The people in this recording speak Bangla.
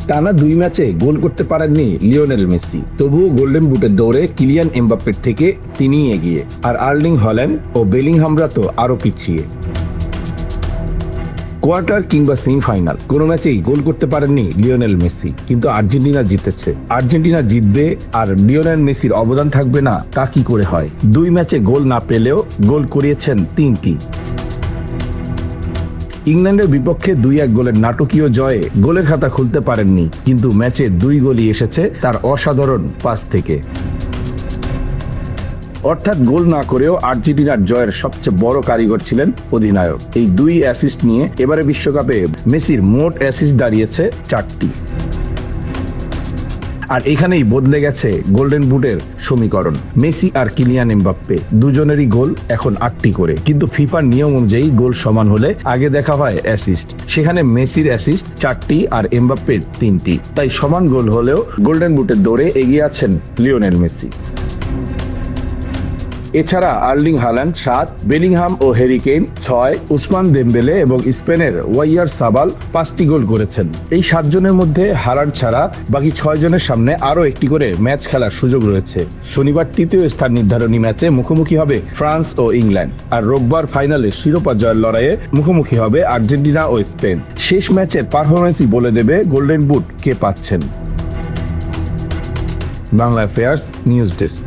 টানা 2 ম্যাচে গোল করতে পারেননি লিওনেল মেসি, তবুও গোল্ডেন বুটের দৌড়ে কিলিয়ান এমবাপ্পের থেকে তিনিই এগিয়ে, আর আর্লিং হল্যান্ড ও বেলিংহামরা তো আরও পিছিয়ে। কোয়ার্টার কিংবা সেমিফাইনাল কোনো ম্যাচেই গোল করতে পারেননি লিওনেল মেসি, কিন্তু আর্জেন্টিনা জিতেছে। আর্জেন্টিনা জিতবে আর লিওনেল মেসির অবদান থাকবে না, তা কি করে হয়? 2 ম্যাচে গোল না পেলেও গোল করিয়েছেন 3টি। ইংল্যান্ডের বিপক্ষে 2-1 গোলের নাটকীয় জয়ে গোলের খাতা খুলতে পারেননি, কিন্তু ম্যাচে 2 গোলই এসেছে তার অসাধারণ পাস থেকে। অর্থাৎ গোল না করেও আর্জেন্টিনার জয়ের সবচেয়ে বড় কারিগর ছিলেন অধিনায়ক। এই 2 অ্যাসিস্ট নিয়ে এবারে বিশ্বকাপে মেসির মোট অ্যাসিস্ট দাঁড়িয়েছে 4টি। আর এখানেই বদলে গেছে গোল্ডেন বুটের সমীকরণ। মেসি আর কিলিয়ান এমবাপ্পে দুজনেরই গোল এখন 8টি করে, কিন্তু ফিফার নিয়ম অনুযায়ী গোল সমান হলে আগে দেখা হয় অ্যাসিস্ট। সেখানে মেসির অ্যাসিস্ট 4টি আর এমবাপ্পের 3টি, তাই সমান গোল হলেও গোল্ডেন বুটের দৌড়ে এগিয়ে আছেন লিওনেল মেসি। এছাড়া আর্লিং হল্যান্ড 7, বেলিংহাম ও হ্যারি কেইন 6, উসমান দেমবেলে এবং স্পেনের ওয়াইয়ার সাবাল 5টি গোল করেছেন। এই 7 জনের মধ্যে হালান্ড ছাড়া বাকি 6 জনের সামনে আরও একটি করে ম্যাচ খেলার সুযোগ রয়েছে। শনিবার 3য় স্থান নির্ধারণী ম্যাচে মুখোমুখি হবে ফ্রান্স ও ইংল্যান্ড, আর রোববার ফাইনালে শিরোপা জয়ের লড়াইয়ে মুখোমুখি হবে আর্জেন্টিনা ও স্পেন। শেষ ম্যাচের পারফরমেন্সই বলে দেবে গোল্ডেন বুট কে পাচ্ছেন। Bangla affairs news desk.